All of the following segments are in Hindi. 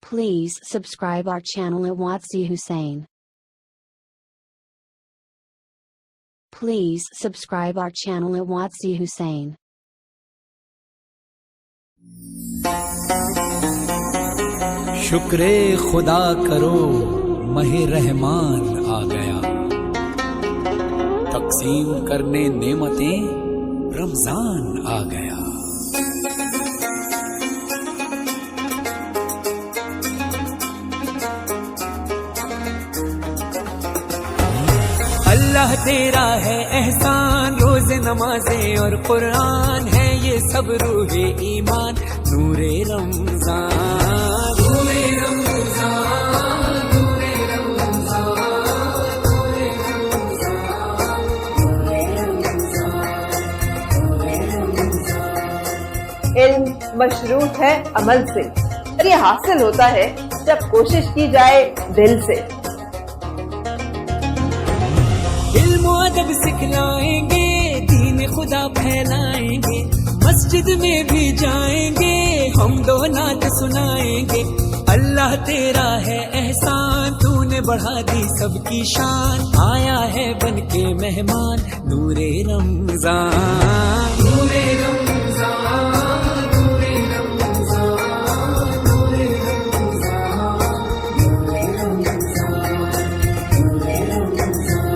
Please subscribe our channel Awatsi Hussain. Please subscribe our channel Awatsi Hussain. शुक्रे खुदा करो महे रहमान आ गया, तकसीम करने नेमतें रमजान आ गया। अल्लाह तेरा है एहसान, रोज नमाजें और कुरान है ये सब रूहे ईमान। नूरे रमजान नूरे रमजान नूरे रमजान नूरे रमजान। इल्म मशरूत है अमल से, और ये हासिल होता है जब कोशिश की जाए दिल से। इल्म अदब सिखलाएंगे, दीन खुदा फैलाएंगे, मस्जिद में भी जाएंगे, हम दो नात सुनाएंगे। अल्लाह तेरा है एहसान, तूने बढ़ा दी सबकी शान, आया है बन के मेहमान। नूरे रमजान नूरे रमजान नूरे रमजान नूरे रमजान नूरे रमजान नूरे रमजान।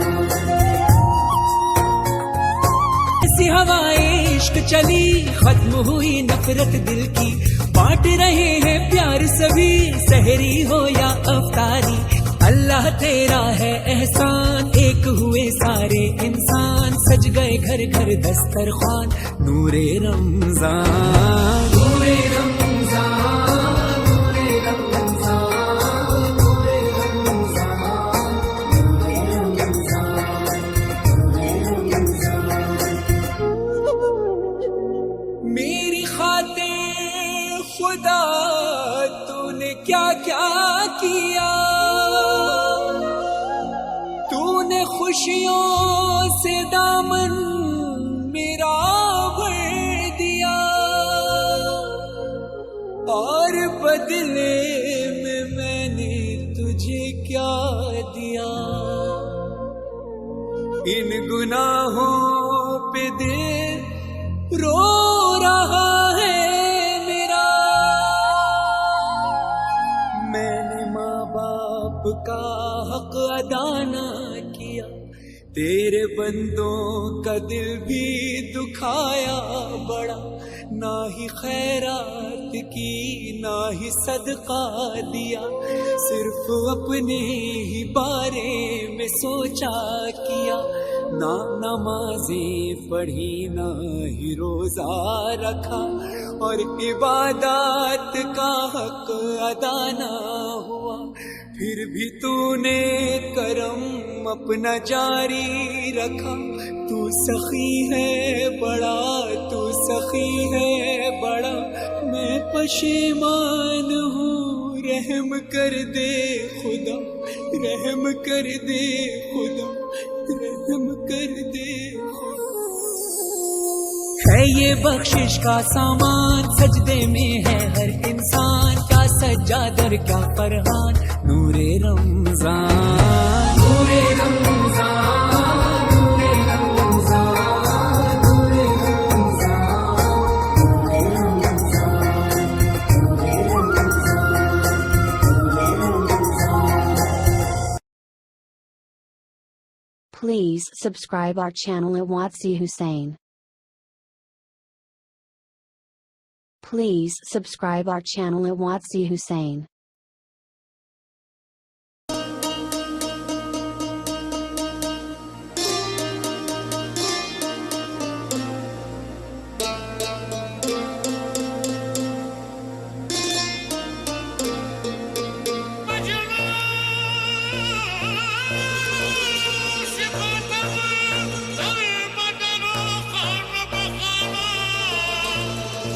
ऐसी हवाएं इश्क चली, खत्म हुई नफरत दिल की, बांट रहे हैं प्यार सभी, सहरी हो या अफ्तारी। अल्लाह तेरा है एहसान, एक हुए सारे इंसान, सज गए घर घर दस्तरखान। नूरे रमजान नूरे रमजान नूरे रमजान नूरे रमजान नूरे रमजान नूरे रमजान। मेरी खातिर खुदा तूने क्या क्या किया, तूने खुशियों से दामन मेरा भर दिया, और बदले में मैंने तुझे क्या दिया। इन गुनाहों पे दिल रो रहा है मेरा, मैंने माँ बाप का हक अदा ना किया, तेरे बंदों का दिल भी दुखाया बड़ा। ना ही खैरात की ना ही सदका दिया, सिर्फ अपने ही बारे में सोचा किया। ना नमाजें पढ़ी ना ही रोजा रखा, और इबादत का हक अदा ना हुआ। फिर भी तूने करम अपना जारी रखा, तू सखी है बड़ा तू सखी है बड़ा। मैं पशेमान हूँ, रहम कर दे खुदा रहम कर दे खुदा रहम कर दे खुदा। है ये बख्शिश का सामान, सजदे में है हर इंसान, क्या सज्जादर क्या फरहान। नूरे रमजान नूरे रमजान नूरे रमजान नूरे रमजान नूरे रमजान नूरे Ramzan. Please subscribe our channel Awatsi Hussain. Please subscribe our channel Awatsi Hussain.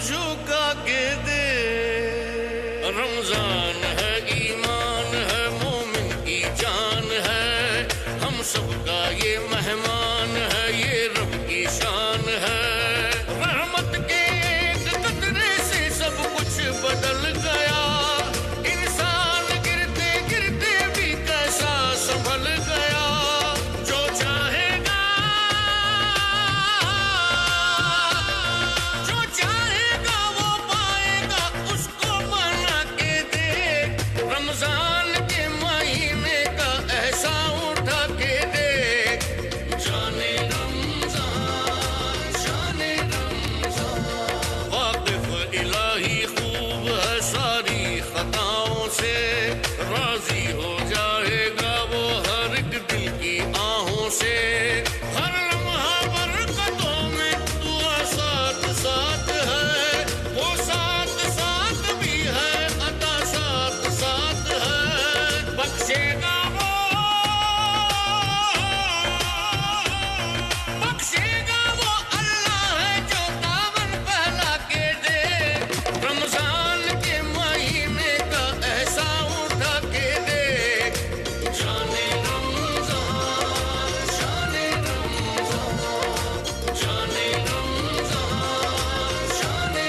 झुका के दे। रमजान है, ईमान है, मोमिन की जान है, हम सबका ये मेहमान है, ये रब की शान है। रहमत के एक कतरे से सब कुछ बदल गया, इंसान गिरते गिरते भी कैसा संभल गया। जो चाहेगा, जो चाहेगा वो पाएगा, उसको बना के दे। रमजान के महीने का ऐसा उठा के दे। जाने रमजान, जाने रमजान, वाकिफ इलाही खूब है सारी खताओं से, राजी हो जाएगा वो हर एक दिल की आहों से। हर लम्हा बरकतों में दुआ साथ साथ है, वो साथ साथ भी है, अता साथ साथ है। बख्शेगा वो, बख्शेगा वो अल्लाह है जो दामन फैला के दे। रमजान के महीने का ऐसा उठा के दे। जाने रमजान, जाने रमजान, जाने रमजान, जाने रमजान, जाने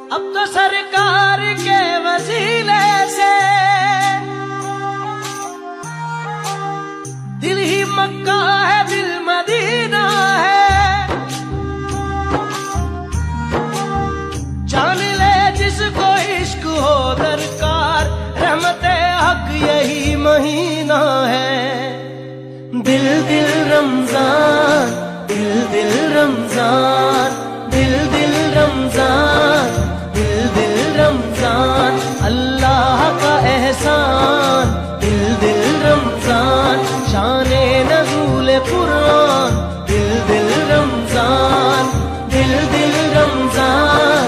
अब तो सरकार के वसीले से दिल ही मक्का है, दिल मदीना है। जान ले जिसको इश्क हो दरकार, रहमते हक यही महीना है। दिल दिल रमजान, दिल दिल रमजान, दिल दिल रमजान, दिल दिल रमजान, अल्लाह का एहसान। दिल दिल रमजान, शाने नज़ूल कुरान। दिल दिल रमजान, दिल दिल रमजान,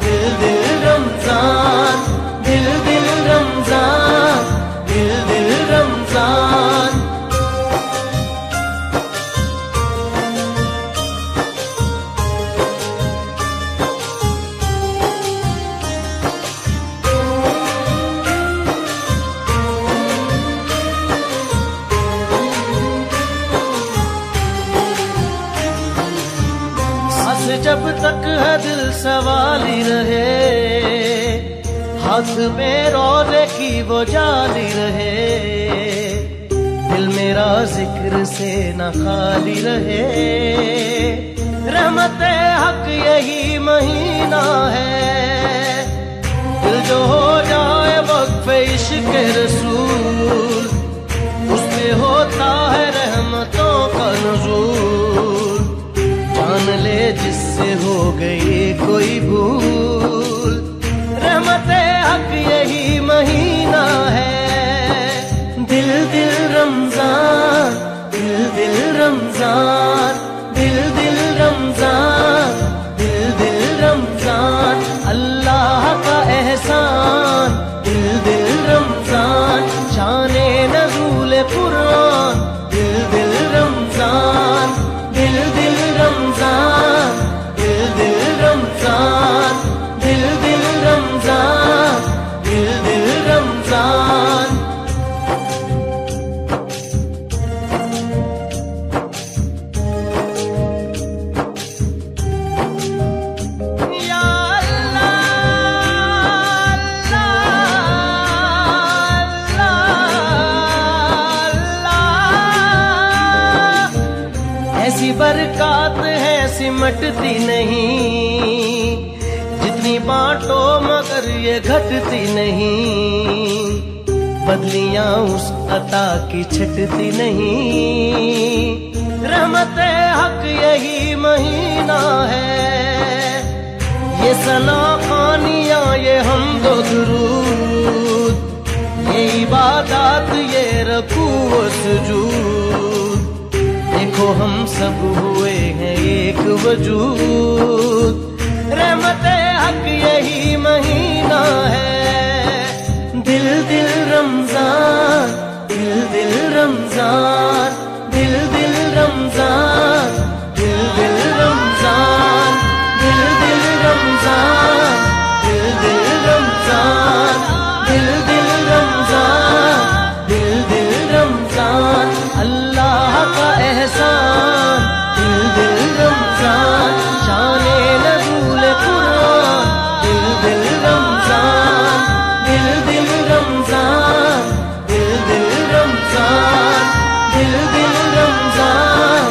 दिल दिल रमजान, दिल दिल रमजान, दिल दिल रमजान। जब तक है दिल सवाली रहे, हाथ में रोज़े की वो जाली रहे। दिल मेरा जिक्र से न खाली रहे, रहमते हक यही महीना है। दिल जो हो जाए वक्फ इश्क रसूल, उसमें होता है रहमतों का नुज़ूल। जान ले जिससे हो गई कोई भूल, रहमते हक यही महीना है। दिल दिल रमजान, दिल दिल रमजान, दिल दिल रमजान, दिल दिल रमजान, अल्लाह का एहसान। दिल दिल रमजान, शाने नज़ूल कुरान। दिल दिल रमजान, दिल दिल रमजान, दिल दिल रमजान, दिल दिल रमजान, दिल दिल रमजान। बरकत है सिमटती नहीं, जितनी बांटो मगर ये घटती नहीं, बदलियां उस अता की छटती नहीं। रहमते हक यही महीना है, ये सना खानियां ये हमदो दुरूद, ये इबादत ये रकू व सुजूद, देखो हम सब हुए हैं एक वजूद। रहमते हक यही महीना है, दिल दिल रमजान, दिल दिल रमजान, दिल दिल रमजान, दिल दिल रमजान, दिल दिल रमजान, दिल दिल रमजान, दिल दिल रमजान, दिल दिल रमजान, अल्लाह का एहसान, दिल दिल रमजान, शाने नज़ूल कुरान, दिल दिल रमजान, दिल दिल रमजान, दिल दिल रमजान, दिल दिल रमजान,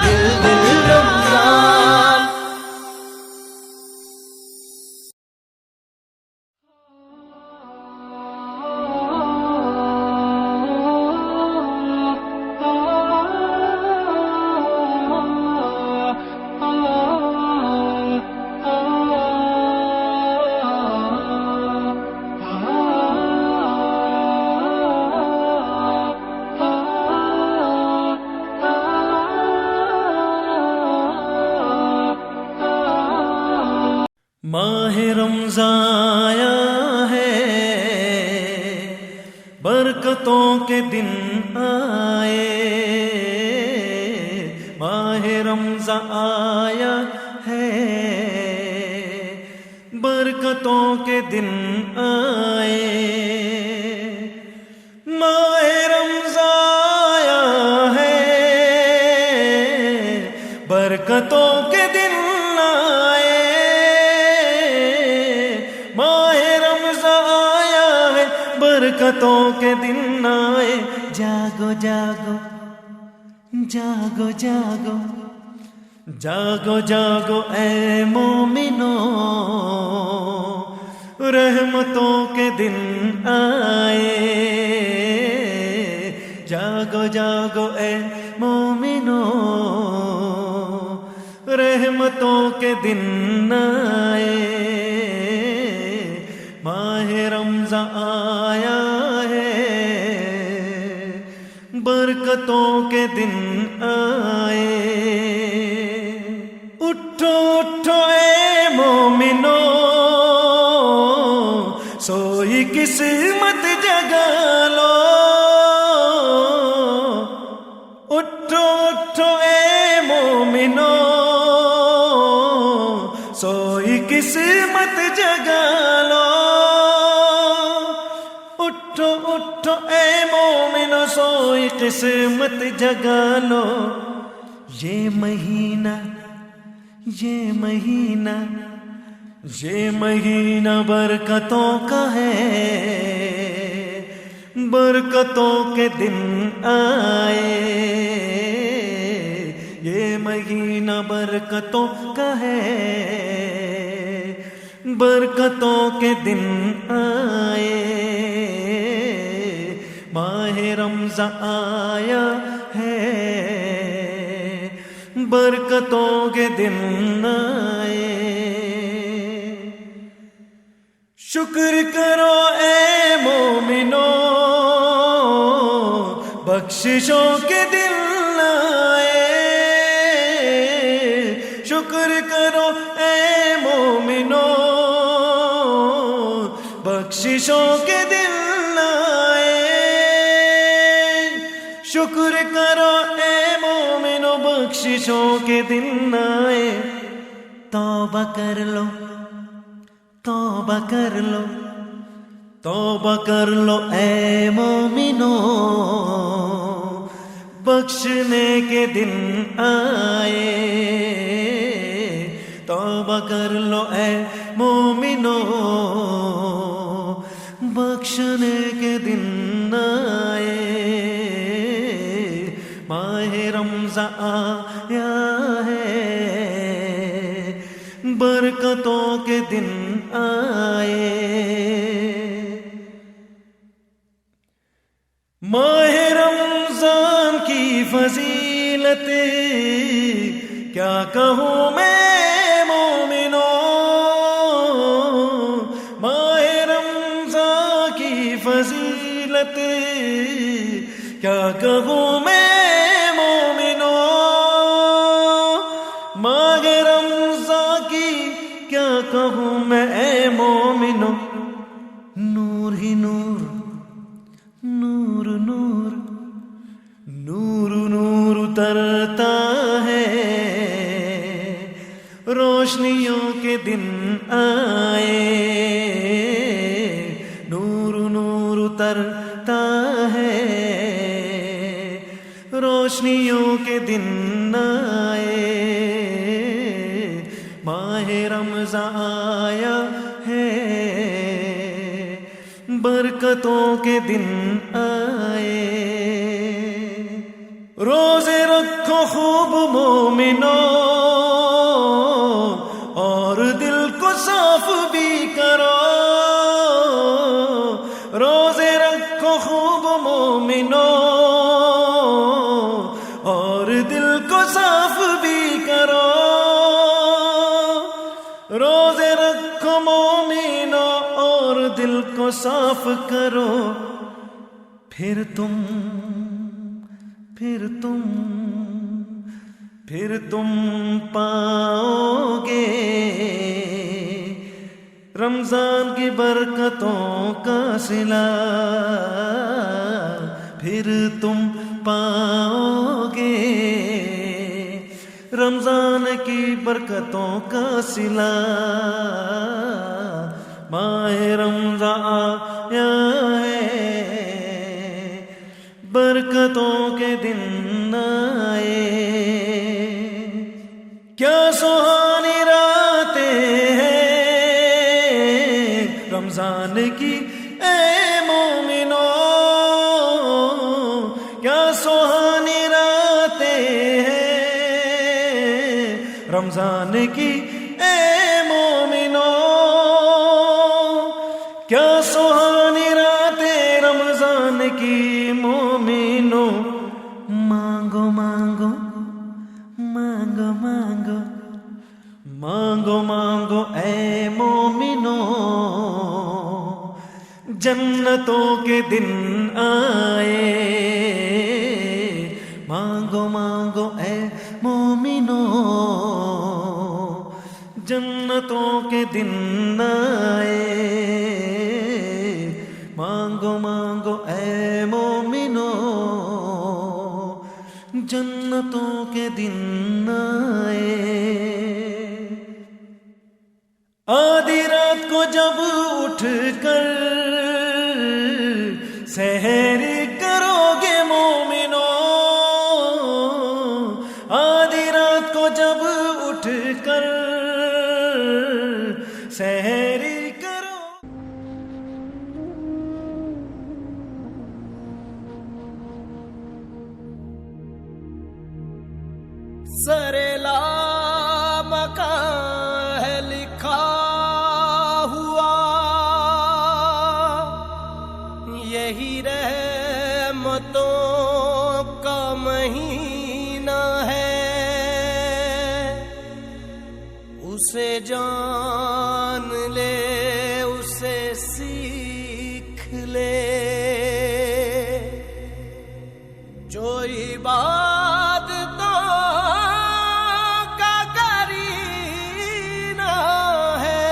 दिल दिल रमजान। माहे रमज़ान आया है, बरकतों के दिन आए, माहे रमज़ान आया है, बरकतों के दिन आए, माहे रमज़ान आया है, बरकतों के दिन आए, माहे रमज़ान आया है, बरकतों के दिन आए। जागो जागो जागो जागो जागो जागो ऐ मोमिनो, रहमतों के दिन आए। जागो जागो ऐ मोमिनो, रहमतों के दिन आए। माहे रमज़ान आया है, बरकतों के दिन आए। उठो उठो ऐ मोमिनो, सोई किस्मत जगा लो। उठो उठो ऐ मोमिनो, सोई किस्मत जगा लो। उठो उठो ऐ मोमिनो, सोई किस्मत जगा लो। ये महीना ये महीना ये महीना बरकतों का है, बरकतों के दिन आए। ये महीना बरकतों का है, बरकतों के दिन आए। माहे रमज़ान आया है, बरकतों के दिन आए। शुक्र करो ऐ मोमिनो, बख्शिशों के दिन आए। शुक्र करो ऐ मोमिनो, बख्शिशों के दिन आए। शुक्र करो ऐ मोमिनो, बख्शिशों के दिन आए। तौबा कर लो, तौबा कर लो, तौबा कर लो ऐ मोमिनो, बख्शने के दिन आए। तौबा कर लो ऐ मोमिनो, बख्शने के दिन आए। माहे रमज़ान आया बरकतों के दिन आए। माह रमजान की फजीलतें क्या कहूँ मैं मोमिनों, माह रमजान की फजीलतें क्या कहूँ मैं मोमिनों, माह रमजान की क्या कहूँ मैं ऐ मोमिनों। नूर ही नूर, नूर नूर, नूर नूर उतरता है, रोशनियों के दिन आए। नूर नूर उतरता है, रोशनियों के दिन आए। माह रमज़ान आया है, बरकतों के दिन आए। रोजे रखो खूब मोमिनों, और दिल को साफ भी करो। रोजे रखो खूब मोमिनों, और दिल को साफ भी करो। रोजे रखो मोमिनों और दिल को साफ करो। फिर तुम पाओगे रमजान की बरकतों का सिला। फिर तुम पाओगे रमजान की बरकतों का सिला। माह रमजान आया है, बरकतों के दिन आए। क्या सुहानी रातें हैं रमजान की ऐ मोमिनों, क्या सुहानी रातें हैं रमजान की ऐ मोमिनों। क्या सुहानी रातें रमजान की मोमिनों। मांगो मांगो मांगो मांगो मांगो मांगो ऐ मोमिनों, जन्नतों के दिन आए। मांगो मांगो ऐ मोमिनों, जन्नतों के दिन आए। मांगो मांगो ऐ मोमिनों, जन्नतों के दिन आए। आधी रात को जब उठकर सहरी करोगे मोमिनों, आधी रात को जब उठकर सहरी करो। सरेला मकान है लिखा हुआ, यही रहमतों का महीना है। उसे जान ले, उसे सीख ले, जो इबादतों का करीना है।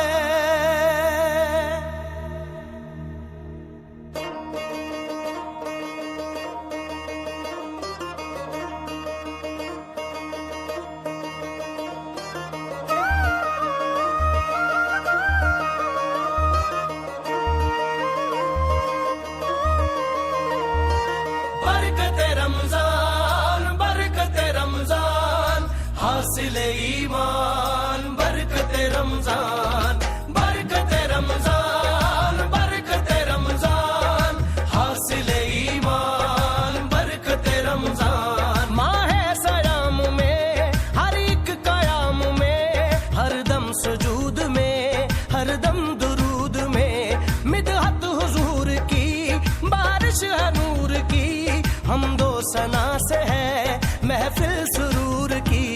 हम दो सना से है महफिल सुरूर की,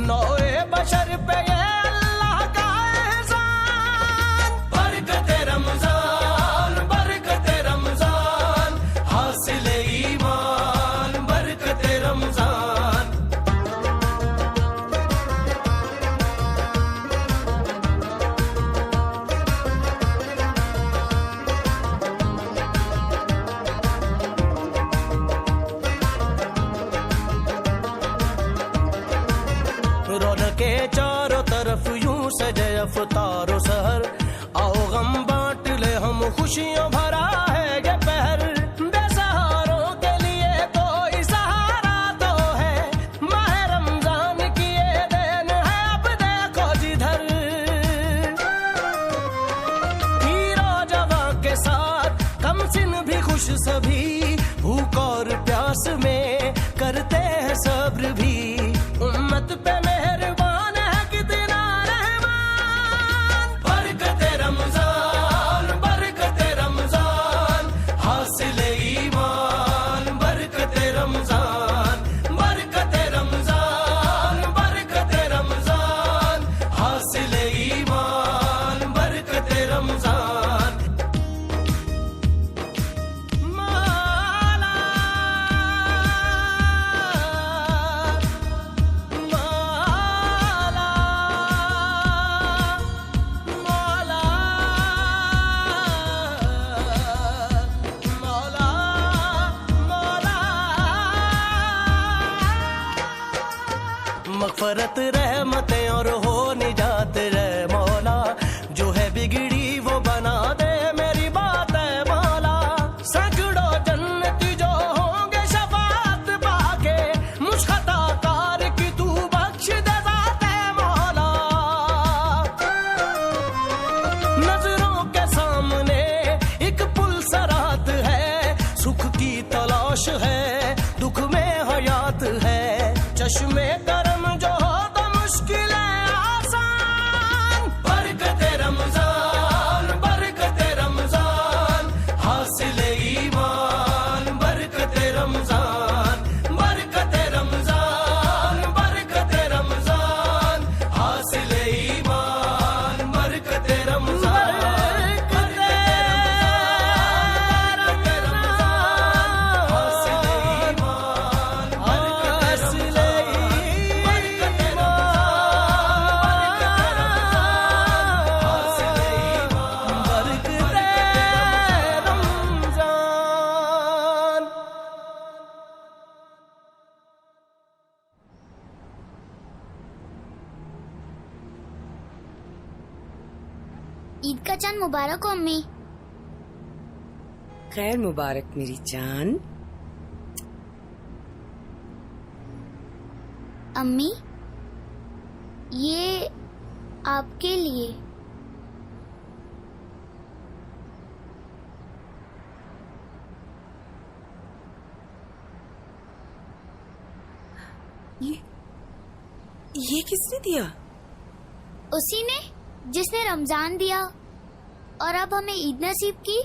नौए बशर पे ये अल्लाह का एहसान। बरकते रमजान, बरकते रमजान, हासिल ईमान, बरकते रमजान। रौनके चारों तरफ यूं सजे अफ्तारो सहर, आओ गम बांट ले हम खुशियों भरा है ये पहर। बेसहारों के लिए कोई सहारा तो है, माह रमजान की ये देन है अब देखो जिधर। हीरो जवां के साथ कम सिन भी खुश सभी, भूख और प्यास में करते हैं सब्र भी। उम्मत पे मेहरबान है कितना रहमान, बरकते रमजान, बरकते रमजान, हासिल ईमान, बरकते रमजान, बरकते रमजान, बरकते रमजान, हासिल ईमान, बरकते रमजान। मगफरत रहमतें और हो निजात रहे मौला, जो है बिगड़ी वो बना दे मेरी बात है मौला। सैकड़ों जन्नती जो होंगे शफाअत पाके, मुझ खताकार की तू बख्श दे ज़ात है मौला। नजरों के सामने एक पुल सरात है, सुख की तलाश है दुख में हयात है। चश्मे करम जो हो तो मुश्किल है आसान, बरकते रमजान, बरकते रमजान, हासिल ईमान, बरकते रमजान, बरकते रमजान, बरकते रमजान, हासिल ईमान, बरकते रमजान, बरकते रमजान, हासिल ईमान, हासिल ईद का चांद मुबारक हो अम्मी। खैर मुबारक मेरी जान। अम्मी ये आपके लिए। ये किसने दिया? उसी ने जिसने रमजान दिया और अब हमें ईद नसीब की।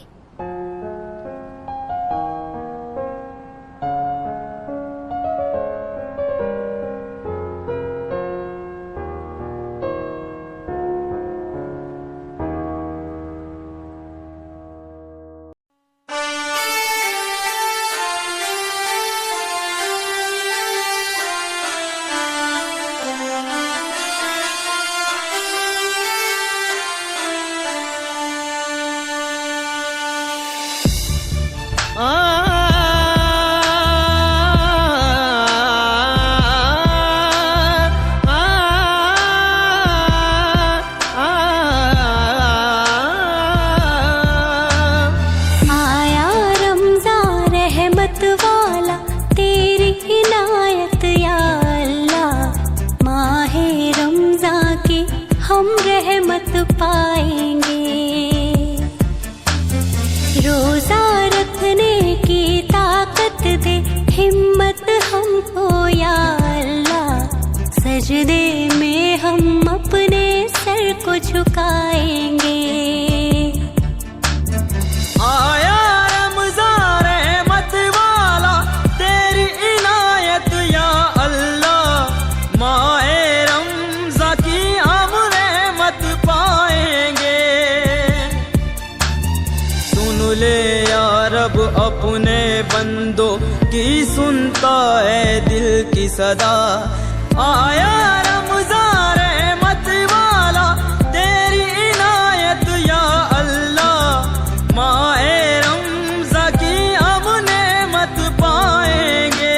ले या रब अपने बंदों की, सुनता है दिल की सदा। आया रमज़ान रहमत वाला, तेरी इनायत या अल्लाह। माए रमज़ा की हम नेमत पाएंगे।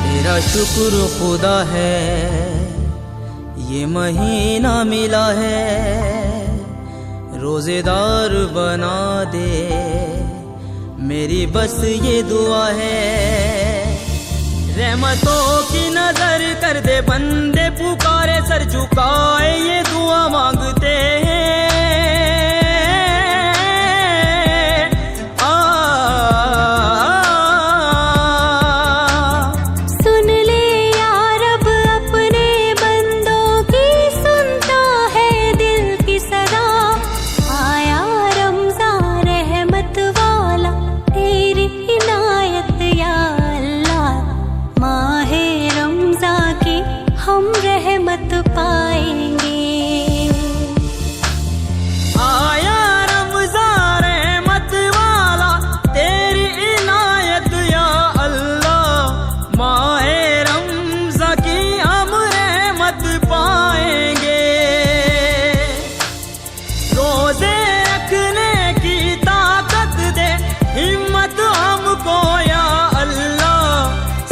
तेरा शुक्र खुदा है, ये महीना मिला है। रोजेदार बना दे मेरी बस ये दुआ है। रहमतों की नजर कर दे, बंदे पुकारे सर झुकाए ये दुआ मांगते हैं।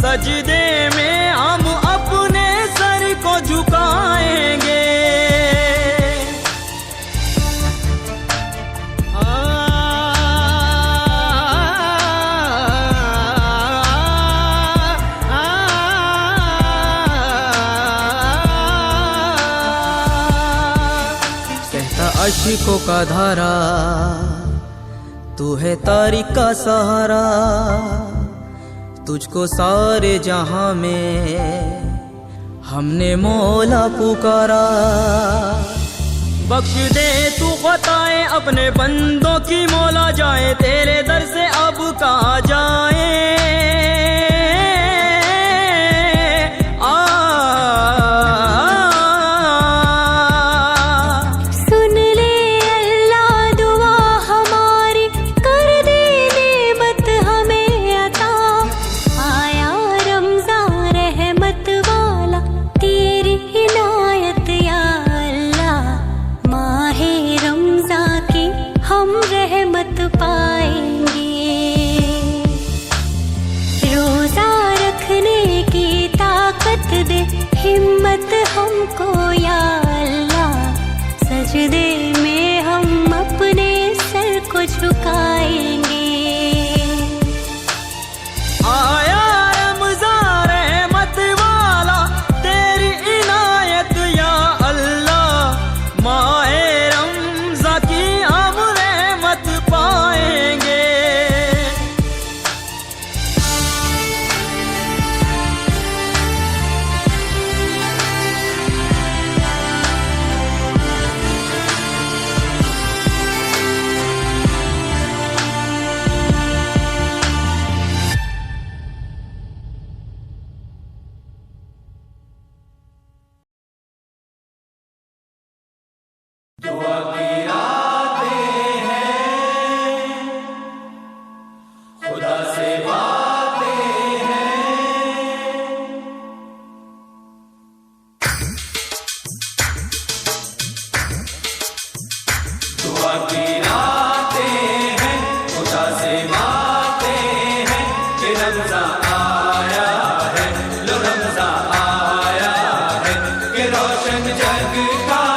सजदे में हम अपने सर को झुकाएंगे। सहता अश्कों का धारा, तू है तारीख का सहारा। तुझको सारे जहां में हमने मौला पुकारा। बख्श दे तू खताएं अपने बंदों की मौला, जाए तेरे दर से अब कहाँ जाए। हिम्मत हमको या अल्लाह, सजदे में हम अपने सर को झुकाएंगे। आया रमज़ान रहमत वाला, तेरी इनायत या अल्लाह। माए रमज़ा की हम रहमत पाएंगे। दुआ की रातें हैं, खुदा से बातें हैं। दुआ की रातें हैं, खुदा से बातें हैं कि रमज़ान आया है, लो रमज़ान आया है कि रोशन जग का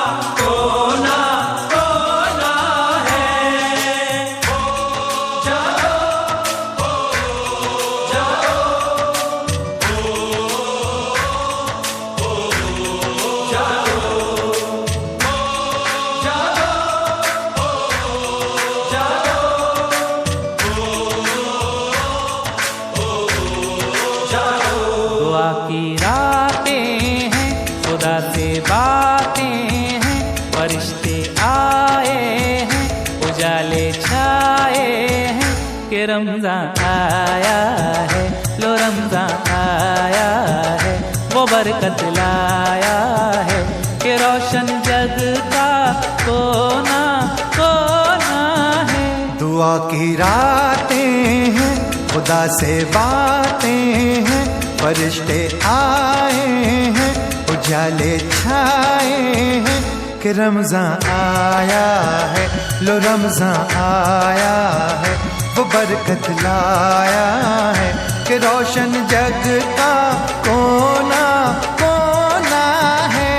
रमजान आया है, लो रमजान आया है, वो बरकत लाया है कि रोशन जग का कोना कोना है। दुआ की रातें हैं, खुदा से बातें हैं, फरिश्ते आए हैं, उजाले छाए हैं कि रमजान आया है, लो रमजान आया है, वो बरकत लाया है कि रोशन जग का कोना कोना है।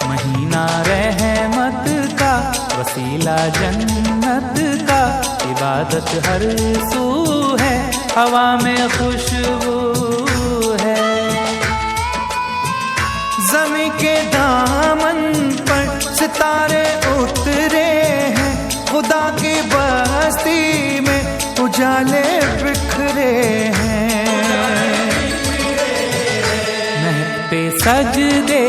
महीना रहमत का, वसीला जन्नत का, इबादत हर सू है, हवा में खुशबू है। ज़मीं के दामन पर सितारे उतरे हैं, खुदा की बस्ती में उजाले बिखरे हैं। महकते सजदे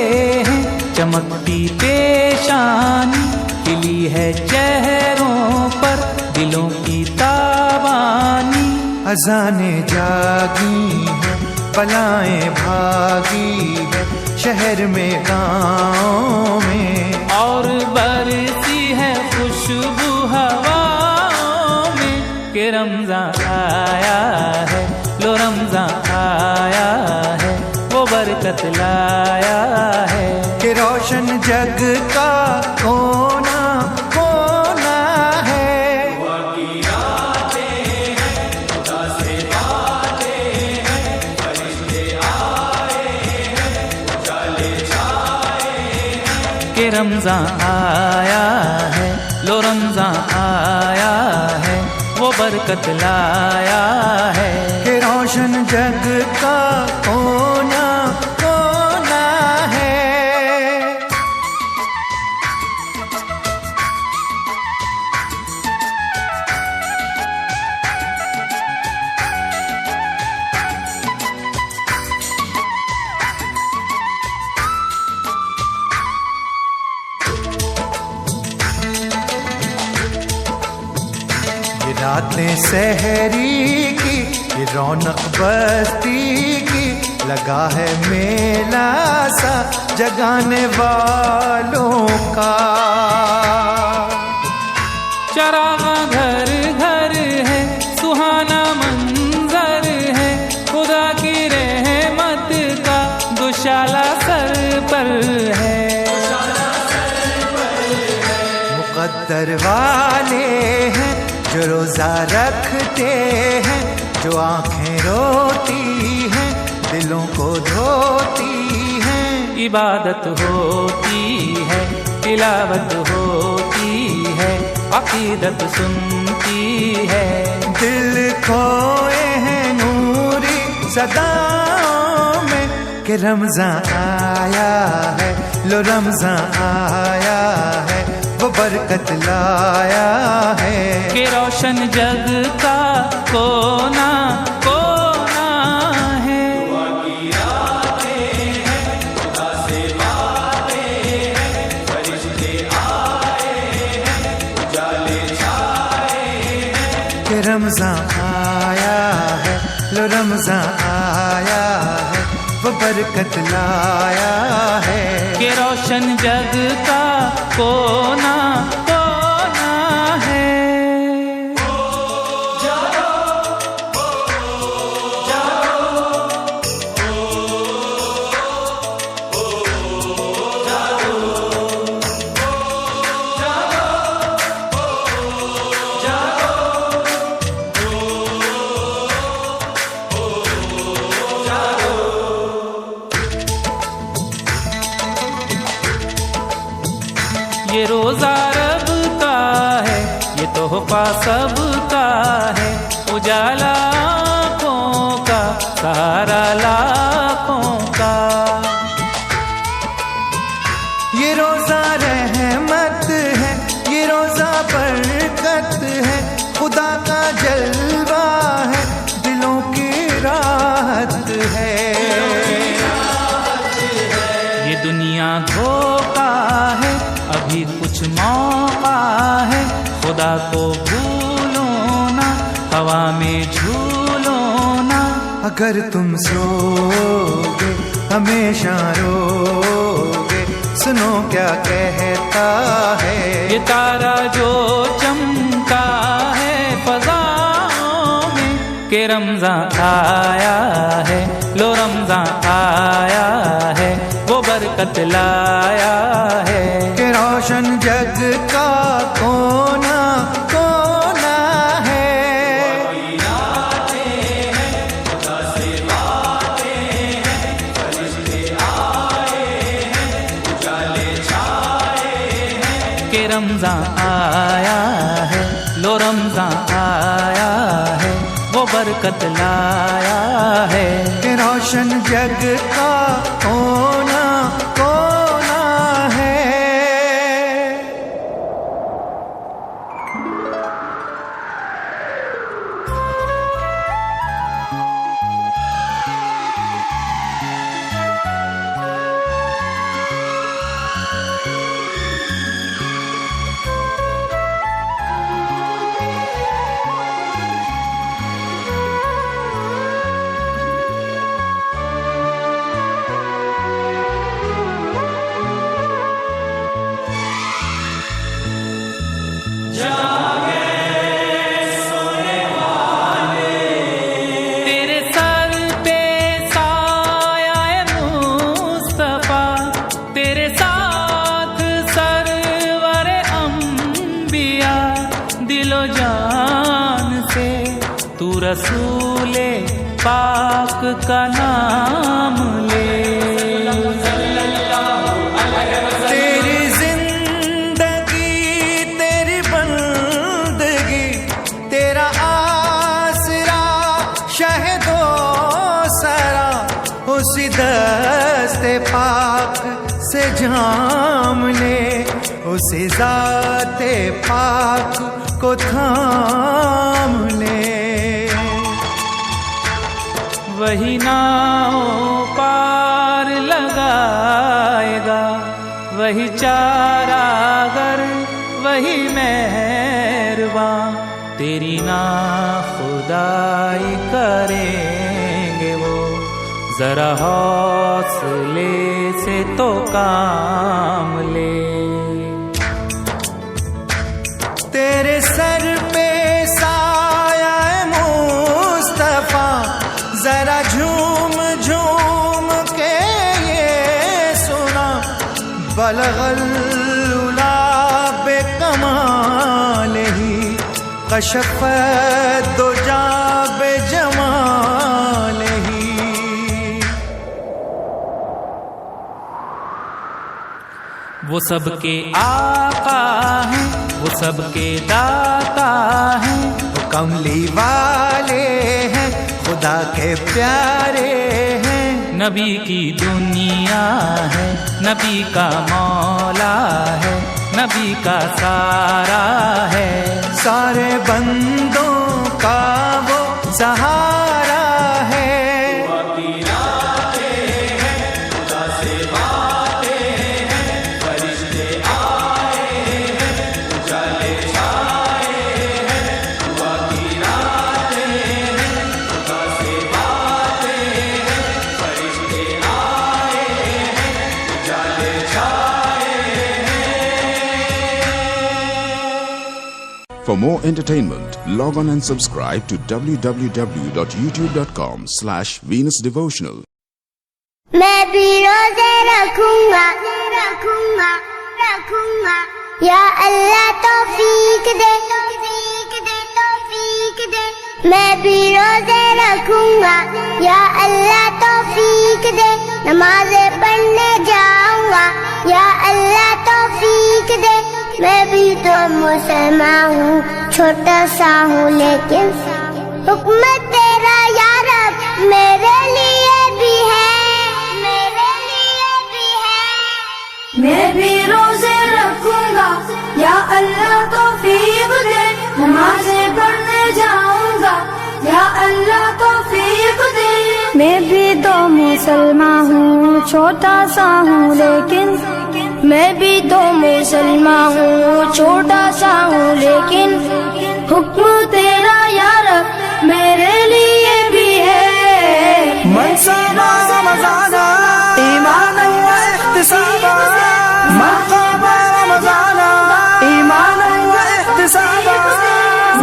हैं, चमकती पेशानी, खिली है चेहरों पर दिलों की तावानी। अज़ाने जागी है, बलाएं भागी है, शहर में गाँव में, और बरसी है खुशबू हवाओं में कि रमजान आया है, लो रमजान आया है, वो बरकत लाया है कि रोशन जग का कोना कोना है। कि रमजान आया है, लो रमजान आया है, वो बरकत लाया है कि रोशन जग का कोना कोना है। रातें सहरी की, ये रौनक बस्ती की, लगा है मेला सा जगाने वालों का। चरागा घर घर है, सुहाना मंजर है, खुदा की रहमत का दुशाला सर पर है। मुक़द्दर वाले हैं जो रोजा रखते हैं, जो आंखें रोती हैं, दिलों को धोती हैं। इबादत होती है, तिलावत होती है, अकीदत सुनती है। दिल खोए हैं नूरी सदाओं में कि रमजान आया है, लो रमजान आया है, वो बरकत लाया है कि रोशन जग का कोना कोना है। कि रमजान आया है, लो रमजान आया है, वो बरकत लाया है कि रोशन जग का कोना कोना है। ये रोजा रब का है, ये तोहफा सबका है, उजाला आँखों का, सहारा लाखों का। ये रोजा दुनिया धोखा है, अभी कुछ मौका है, खुदा को भूलो ना, हवा में झूलो ना। अगर तुम सोओगे हमेशा रोगे, सुनो क्या कहता है ये तारा जो चमका है फजाओं में, कि रमजान आया है, लो रमजान आया है, वो बरकत लाया है। कि रोशन जग का कोना कोना है, कि रमजान आया है, लो रमजान आया है, वो बरकत लाया है। कि रोशन जग का कोना कोना है। तेरे सर पे साया है मुस्तफा, तेरे साथ सरवर अंबिया, दिलो जान से तू रसूले पाक का नाम ले। तेरी जिंदगी तेरी बंदगी, तेरा आसरा शहदो सरा, उसी दस्ते पाक से जाम ले, उसी जाते पाक को थाम ले। वही नाव पार लगाएगा, वही चारागर, वही मेहरबान, तेरी ना खुदाई करेंगे वो, जरा हौसले से तो काम ले। तेरे सर पे साया है मुस्तफा, जरा झूम झूम के ये सुना, बलगल उला बेकमाल ही, कशफत दो जाबे जमाल ही। वो सबके आका हैं, वो सबके दाता हैं, वो कमली वाले हैं, खुदा के प्यारे हैं। नबी की दुनिया है, नबी का मौला है, नबी का सारा है, सारे बंदों का वो सहारा है। For more entertainment, log on and subscribe to www.youtube.com/venusdevotional. मैं भी रोजे रखूंगा रखूंगा रखूंगा, या अल्लाह तौफीक दे तौफीक दे तौफीक दे। मैं भी रोजे रखूंगा, या अल्लाह तौफीक दे। नमाज़ें पढ़ने जाऊंगा, या अल्लाह तौफीक दे। मैं भी तो मुसलमान हूँ, छोटा सा हूँ लेकिन हुक्म तेरा या रब मेरे लिए भी है, मेरे लिए भी है। मैं भी रोजे रखूंगा, या अल्लाह तौफीक दे। नमाज़ें पढ़ने जाऊंगा, या अल्लाह तौफीक दे। मैं भी तो मुसलमान हूँ, छोटा सा हूँ लेकिन मैं भी तो मुसलमान हूँ, छोटा सा हूँ लेकिन हुक्म तेरा यार मेरे लिए भी है। मनसबा रमज़ाना ईमान व इख्तिसाबा, मनसबा रमज़ाना ईमान व इख्तिसाबा,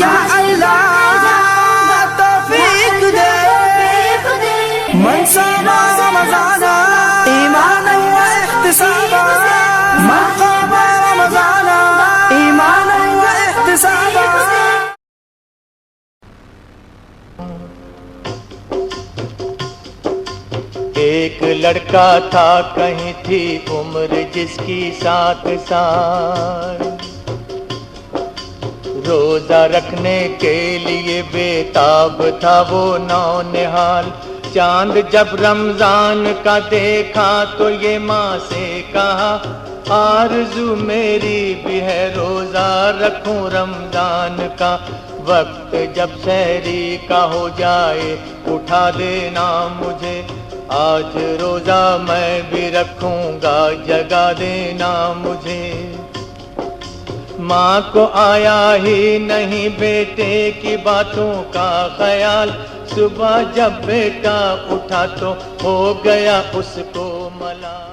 या अल्लाह तौफीक दे, मनसबा रमज़ाना ईमान व इख्तिसाबा, मनसबा रमज़ाना ईमान व इख्तिसाबा। एक लड़का था कहीं थी उम्र जिसकी 7 साल, रोजा रखने के लिए बेताब था वो नौनिहाल। चांद जब रमजान का देखा तो ये माँ से कहा, आरज़ू मेरी भी है रोजा रखूं रमजान का। वक्त जब सहरी का हो जाए उठा देना मुझे, आज रोजा मैं भी रखूंगा जगा देना मुझे। माँ को आया ही नहीं बेटे की बातों का ख्याल, सुबह जब बेटा उठा तो हो गया उसको मलाल।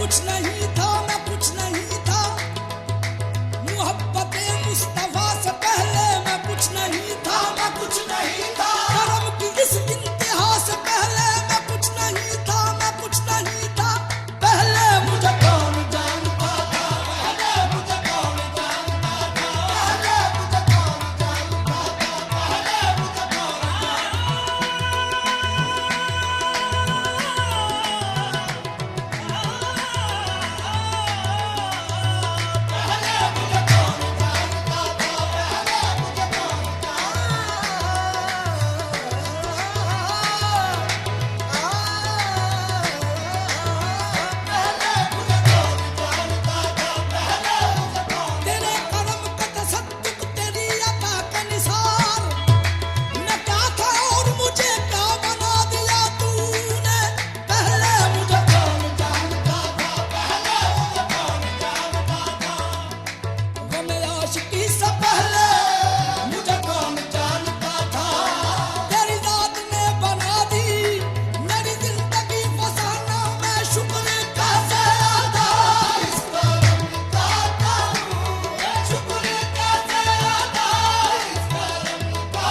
कुछ नहीं था, मैं कुछ नहीं था, मोहब्बते मुस्तफा से पहले मैं कुछ नहीं था, मैं कुछ नहीं था, करम की इस इंतहा से पहले मैं कुछ नहीं था, मैं कुछ नहीं था, पहले मुझे कौन जानता था, पहले मुझे कौन जानता था, पहले मुझे कौन जानता था, पहले मुझे कौन तेरे करम का तसद्दुक तेरी अता का निसार, मैं क्या था और मुझे क्या बना दिया तूने, पहले मुझे कौन जानता था, पहले मुझे कौन जानता था, गम आशिकी से पहले मुझे कौन जानता था, तेरी जात ने बना दी मेरी जिंदगी फसाना, मैं शुक्र कैसे अदा इस करम का करूं, शुक्र कैसे अदा इस करम का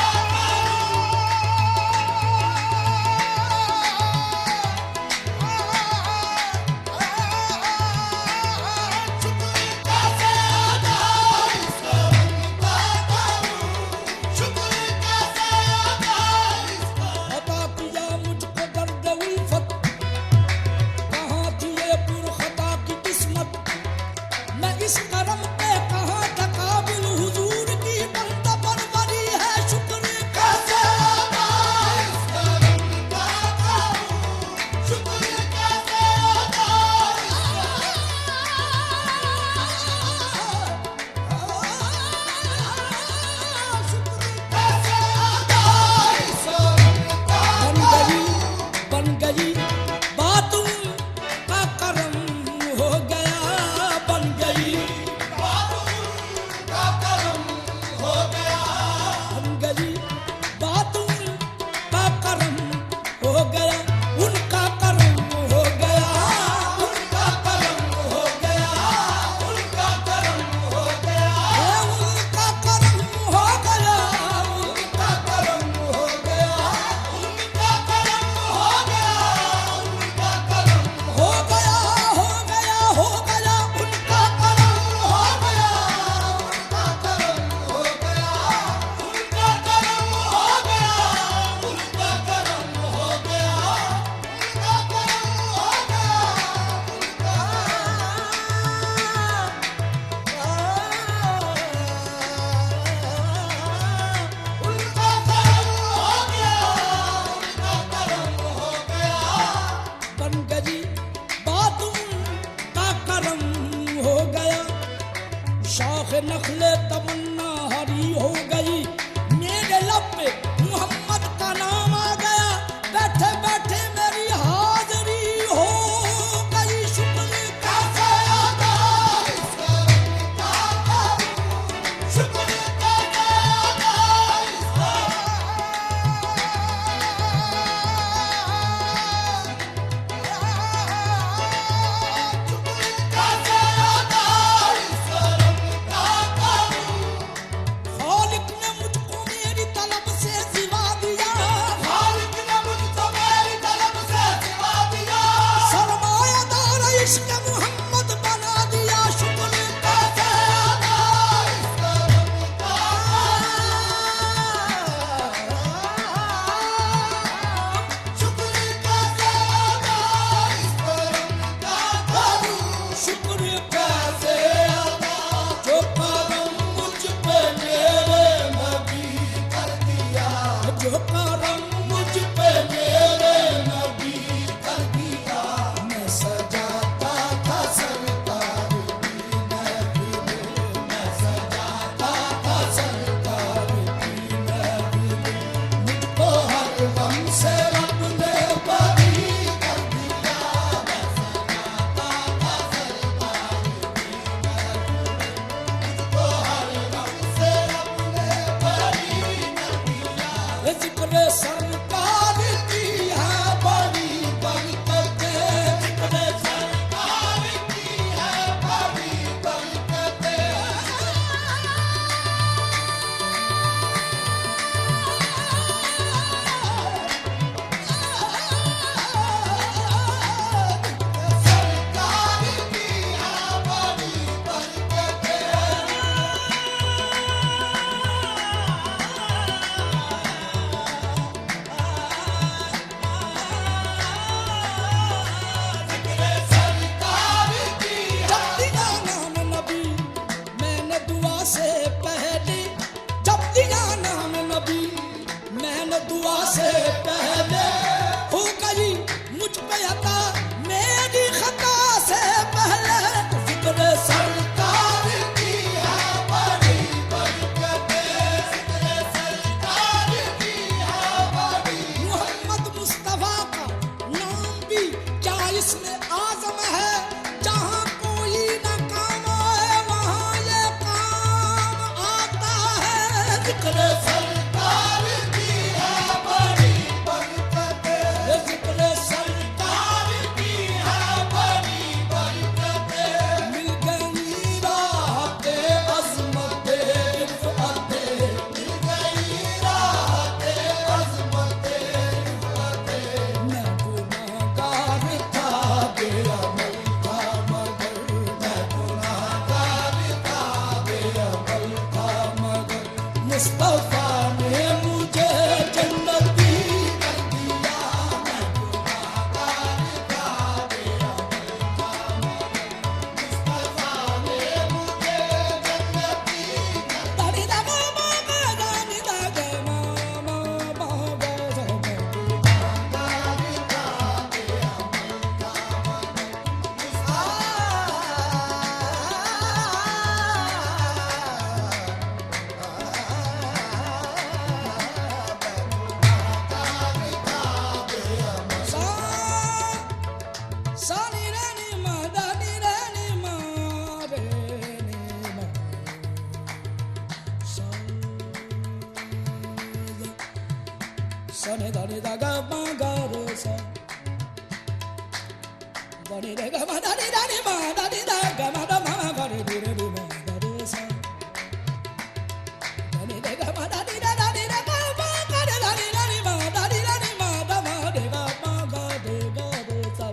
अता किया मुझको दर्द उल्फत, कहाँ थी ये पुरखता की किस्मत, मैं इस करम पे कहाँ था काबिल हुजूर की बंदा परवरी है, शुक्र कैसे अदा इस करम का करूं, शुक्र कैसे अदा बन गई बात का करम हो गया, बन गई बात का करम हो गया, बन गई बात का करम हो गया, उनका करम हो गया, उनका करम हो गया, उनका करम हो गया, उनका करम हो गया, उनका करम हो गया, उनका करम हो गया, उनका करम हो गया, हो गया, हो गया, उनका करम हो गया, उनका करम हो गया, उनका करम हो गया, उनका करम हो गया, उनका बन गई बात का करम हो गया, शाख नखले तमन्ना हरी हो गई, मेरे लब पे मोहम्मद का नाम आ गया, बैठे बैठे मेरी हाजिरी हो गई, शुक्र कैसे अदा इस करम का करूं, शुक्र कैसे अदा इस खालिक ने धनी धनी दा गा मा गा रे सा धनी रे गा मा धनी धनी मा धनी दा गा मा दा मा गा रे रे रे मा गा रे सा धनी रे गा मा धनी दा धनी रे गा मा गा रे धनी धनी मा धनी धनी मा दा मा रे गा मा गा रे सा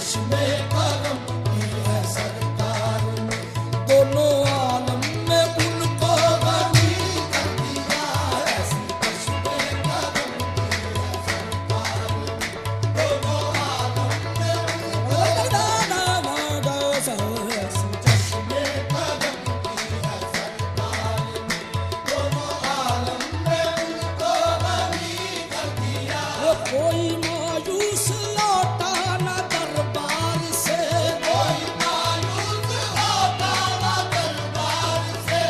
चश्मे करम की है सरकार ने, दोनों आलम में उनको गनी कर दिया। ऐसी चश्मे करम की है सरकार ने, दोनों आलम में उनको ऐसी चश्मे करम की है सरकार ने, दोनों आलम में उनको गनी कर दिया। कोई मायूस लौटा न दरबार से, कोई मायूस लौटा न दरबार से,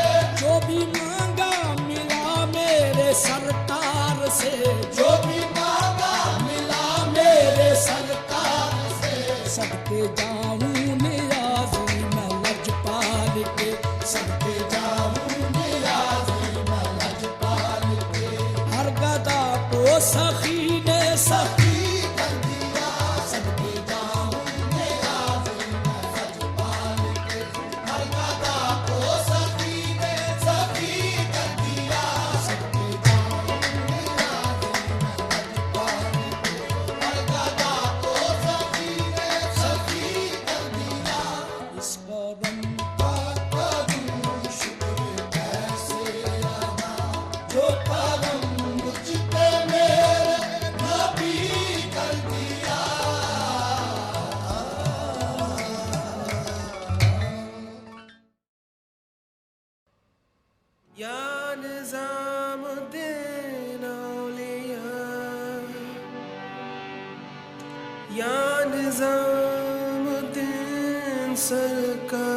जो भी मांगा मिला मेरे सरकार से, जो भी मांगा मिला मेरे सरकार से। सबके जाऊं नियाज़ी मैं लजपाल के, सबके जाऊं नियाज़ी मैं लजपाल के। हर गदा को सखी ने सखी कर दिया, सबके जाऊं नियाज़ी मैं लजपाल के। हर गदा को सखी ने सखी कर दिया, सबके जाऊं नियाज़ी मैं लजपाल के। हर गदा को सखी ने सखी कर दिया। इस कदम का कदम शुक्र कैसे अदा, जो कदम मुझ पे मेरे नबी कर दिया। या निज़ामुद्दीन औलिया, या निज़ामुद्दीन सरकार।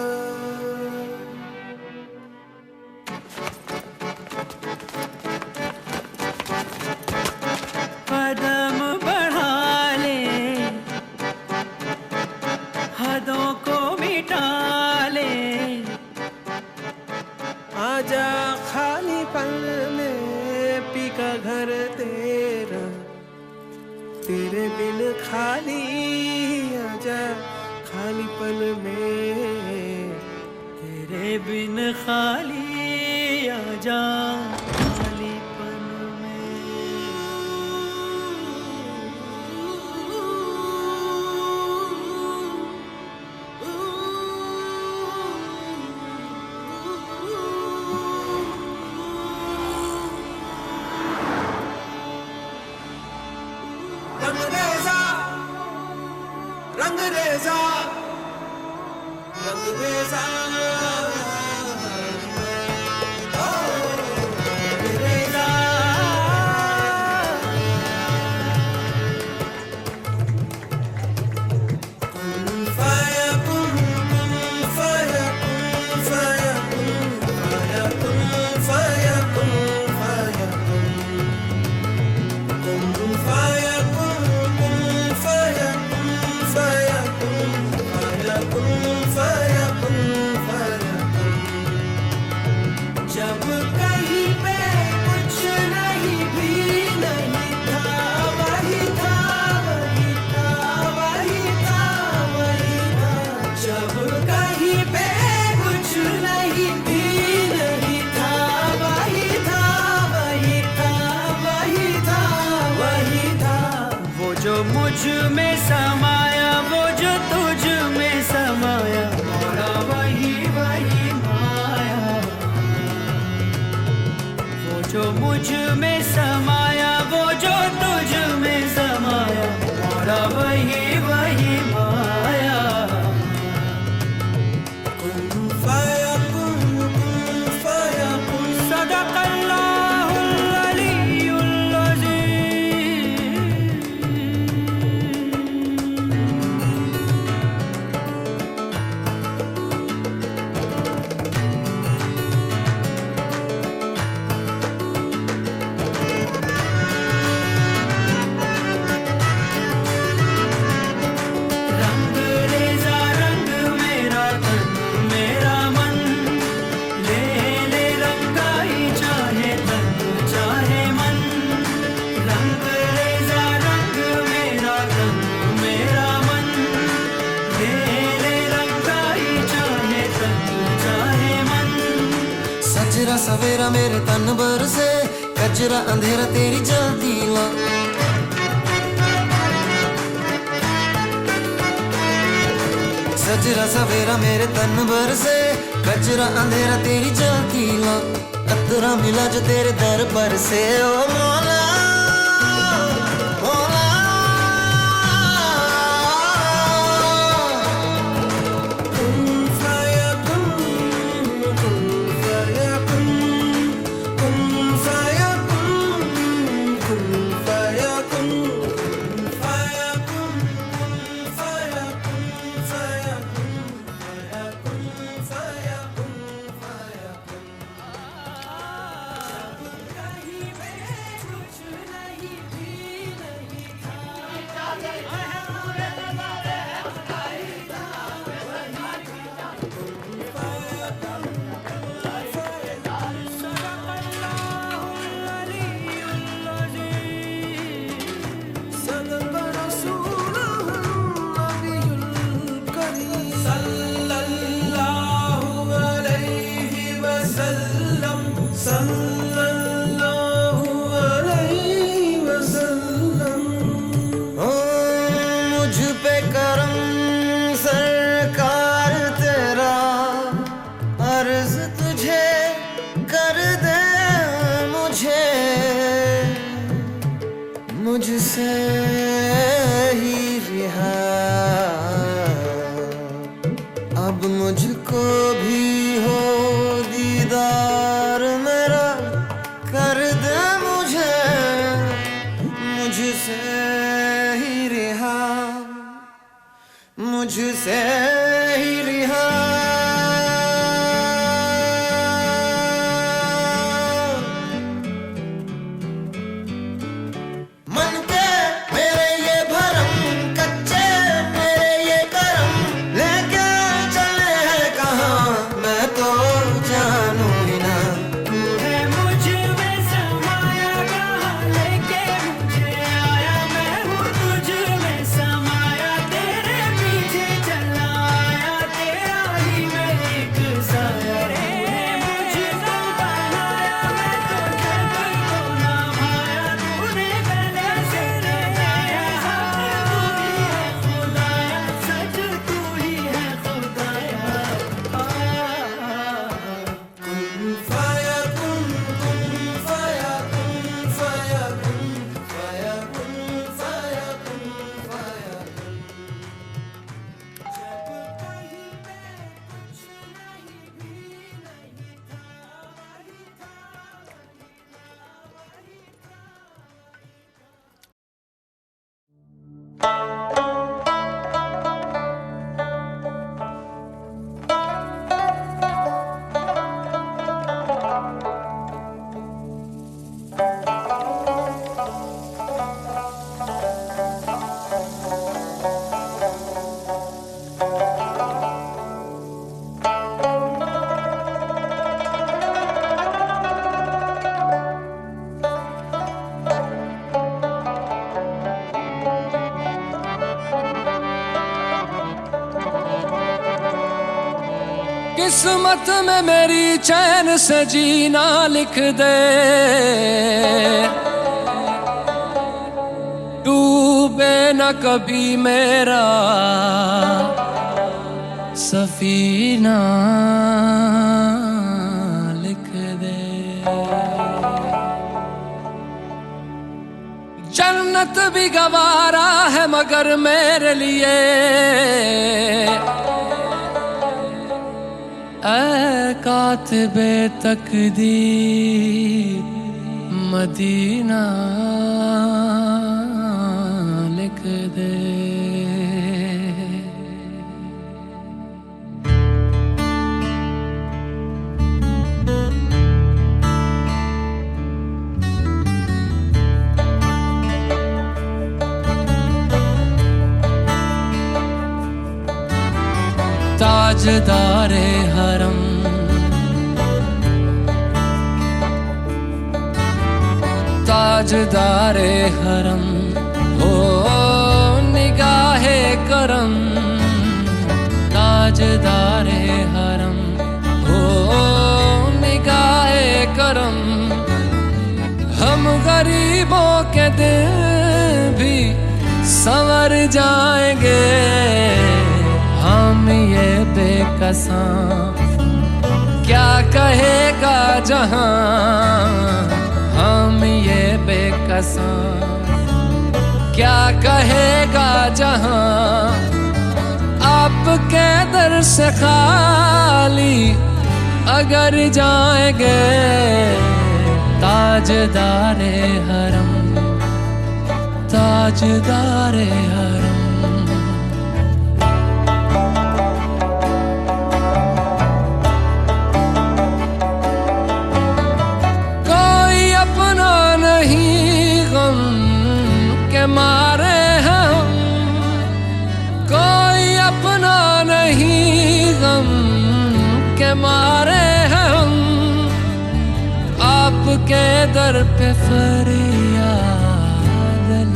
कदम बढ़ा ले, हदों को मिटा ले, आजा खाली पल में पी का घर तेरा, तेरे बिन खाली आजा खाली पल में, तेरे बिन खाली आजा खाली पल रंगरेजा रंगरेजा रंगरेजा जब कहीं पे कुछ नहीं भी नहीं था, वही था वही था वही था वही था। जब कहीं पे कुछ नहीं भी नहीं था, वही था वही था वही था वही था। वो जो मुझ में समाया, वो जो तुझ में समाया, मोरा वही वही माया। वो जो मुझ में समाया, वो जो तुझ में समाया, मोरा वही वही माया। सदक़ल्लाहुल अलीयुल अज़ीम। सजरा सवेरा मेरे तन भर से, कजरा अंधेरा तेरी जलती ला। सजरा सवेरा मेरे तन भर से, कचरा अंधेरा तेरी जलती ला, कतरा मिला जो तेरे दर पर से। ओ मौला मुझसे ही रिहा, अब मुझको भी हो दीदार मेरा, कर दे मुझे मुझसे ही रिहा, मुझसे ही रिहा। किस्मत में मेरी चैन से जीना लिख दे, डूबे न कभी मेरा सफीना लिख दे। जन्नत भी गवारा है मगर मेरे लिए, ऐ कातिबे तकदीर मदीना लिख दे। ताजदारे हरम ताजदारे हरम हो निगाहे करम, ताजदारे हरम हो निगाहे करम। हम गरीबों के दिन भी संवर जाएंगे, हम कसम, क्या कहेगा जहां हम ये बेकसम, क्या कहेगा जहां आपके दर से खाली अगर जाएंगे ताजदारे हरम, ताजदारे हरम। कोई अपना नहीं गम के मारे हैं हम, कोई अपना नहीं गम के मारे हैं हम, आपके दर पे फरियाद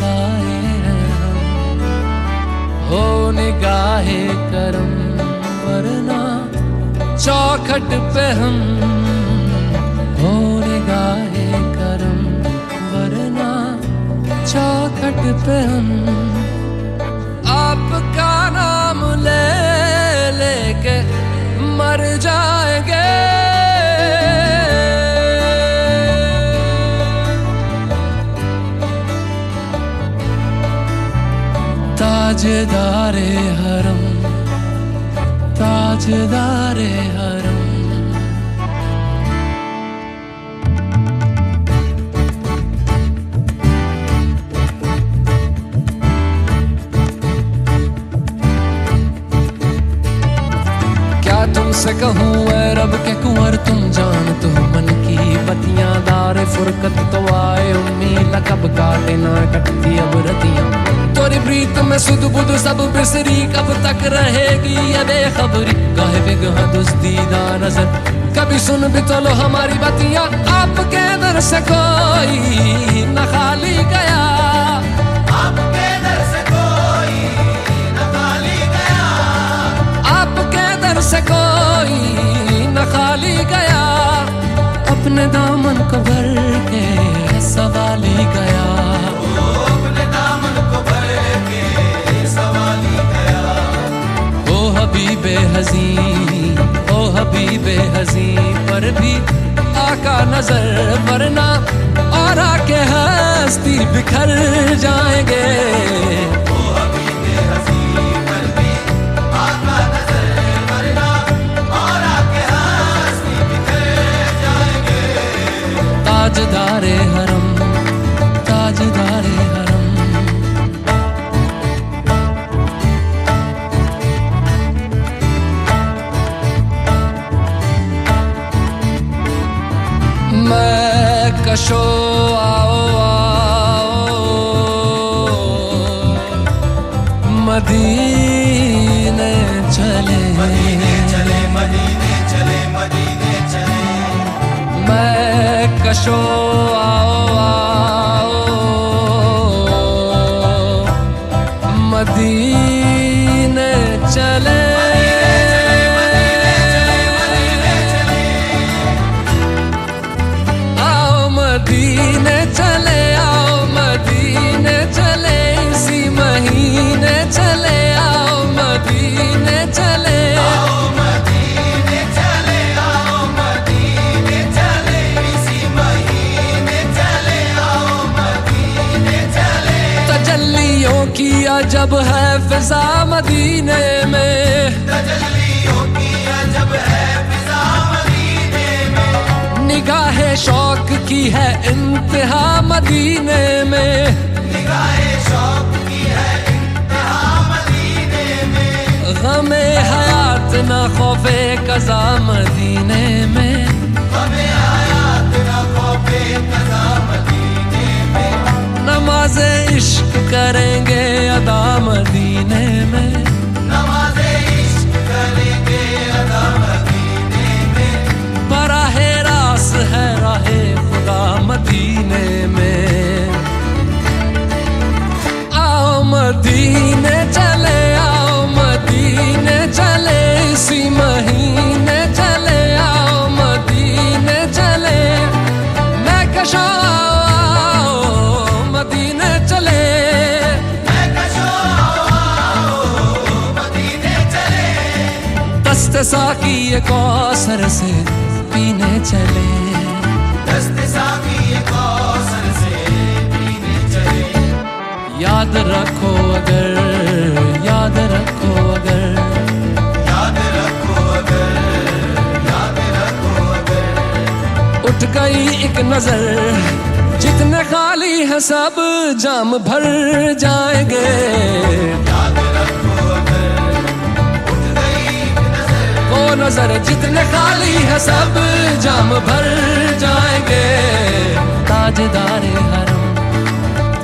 लाए हैं हम। हो निगाहे करम वरना चौखट पे हम, हो निगाहे करम वरना चौखट पे हम। आपका नाम ले लेके मर जाएंगे, ताजदारे हरम, ताजदारे हरम। तुमसे कहूँ ऐ रब के कुंवर तुम जानते हो मन की बतियां, दार फुरकत तो आए उम्मीद कब काटे ना कटती अब रतियां। तोरी प्रीत में सुध बुध सब बिसरी, कब तक रहेगी ये बेखबरी, गाहे बिगहा दुस्तीदा नजर कभी सुन भी तो लो हमारी बतियां। आपके दर से कोई न खाली गया, आपके दर से कोई न खाली गया, आपके दर से कोई न खाली गया, अपने दामन को भर के सवाली गया, अपने दामन को भर के सवाली गया। ओ हबीबे हज़ी, ओ हबीबे हज़ी, पर भी आका नजर वरना और आके हस्ती बिखर जाएंगे। ओ हबीबे हज़ी, पर भी आका नजर वरना और आके हस्ती बिखर जाएंगे। ताजदारे हरम, ताजदारे हरम। मैं कशो आओ आओ मदीने चले, मदीने चले, मदीने चले, मदीने चले। मैं कशो आओ आओ मदीने चले, मदीने चले, आओ मदीने चले, इसी महीने चले, आओ मदीने चले, आओ मदीने चले, आओ मदीने चले, इसी महीने चले, आओ मदीने चले। तजल्लियों की अजब है फिजा मदीने में, तजल्लियों की अजब है फिजा मदीने में, निगाहे शौक की है इंतहा मदीने में, निगाहे शौक की है इंतहा मदीने में, गमे हयात न खौफे कज़ा मदीने में, गमे हयात न खौफे कज़ा मदीने में, नमाज़े इश्क करेंगे अदा मदीने में, नमाज़े इश्क करेंगे अदा मदीने में, बराहे रास है राहे खुदा मदीने में। आओ मदीने चले, आओ मदीने चले, इसी महीने चले, आओ मदीने चले। मैं कशो आओ मदीने चले, मैं कशो आओ दस्त साकी ये कौसर से पीने चले, दस्त साकी ये कौसर से पीने चले। याद रखो अगर, याद रखो अगर, याद रखो अगर, याद रखो अगर। उठ गई एक नजर, जितने खाली है सब जाम भर जाएंगे। याद रखो अगर, उठ गई एक नजर, वो नजर जितने खाली है सब जाम भर जाएंगे। ताजदारे हरम,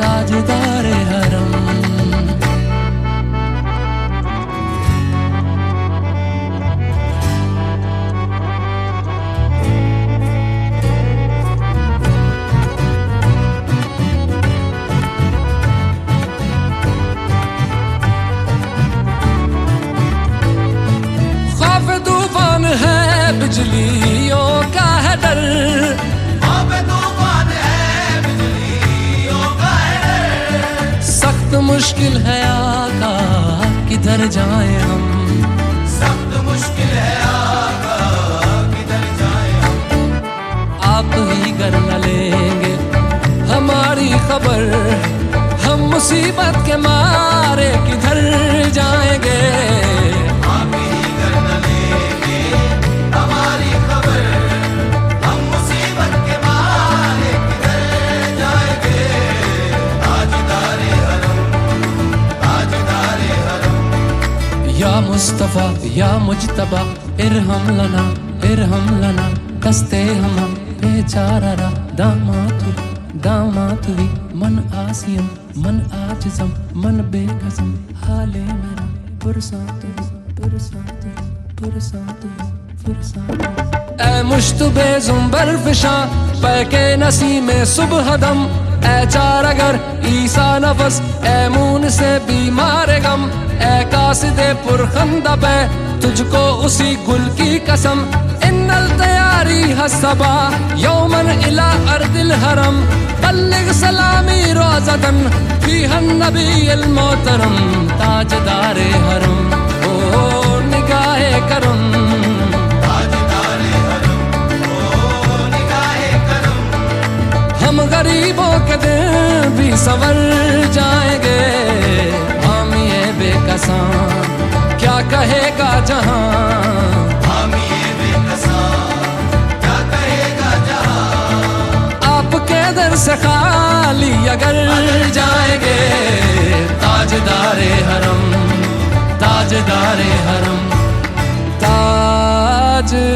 ताजदारे हरम। बिजलियों का है डर, तूफान है बिजलियों का है डर। सख्त मुश्किल है आका किधर जाए हम, सख्त मुश्किल है आका किधर जाए हम। आप ही कर न लेंगे हमारी खबर, हम मुसीबत के मारे किधर जाएंगे। या मुस्तफा या मुजतबा इरहम लना दस्ते हम बेचारा दामात भी मन आसियम मन आजिज़म मन बेकसम हाले मेरा पुरसात ऐ मुश्तबे जुम्बर फिशा पैके नसी में सुबह दम। ऐ चार अगर ईसा नफस ऐ मून से बीमार गम। ऐ कासिदे पुरखंदा पे तुझको उसी गुल की कसम। इन्नल तैयारी हसबा यौमन इला अर्दिल हरम। बल्लिग सलामी रोज़तन फीहन नबील मोहतरम। ताजदारे हरम ओ निगाहे करम, ताजदारे हरम ओ निगाहे करम। हम गरीबों के दिन भी संवर जाएंगे। हम ये बेकसां क्या कहेगा जहां, हम ये बेकसां क्या कहेगा जहां। आपके दर से खाली अगर जाएंगे। ताजदारे हरम, ताजदारे हरम, ताजदारे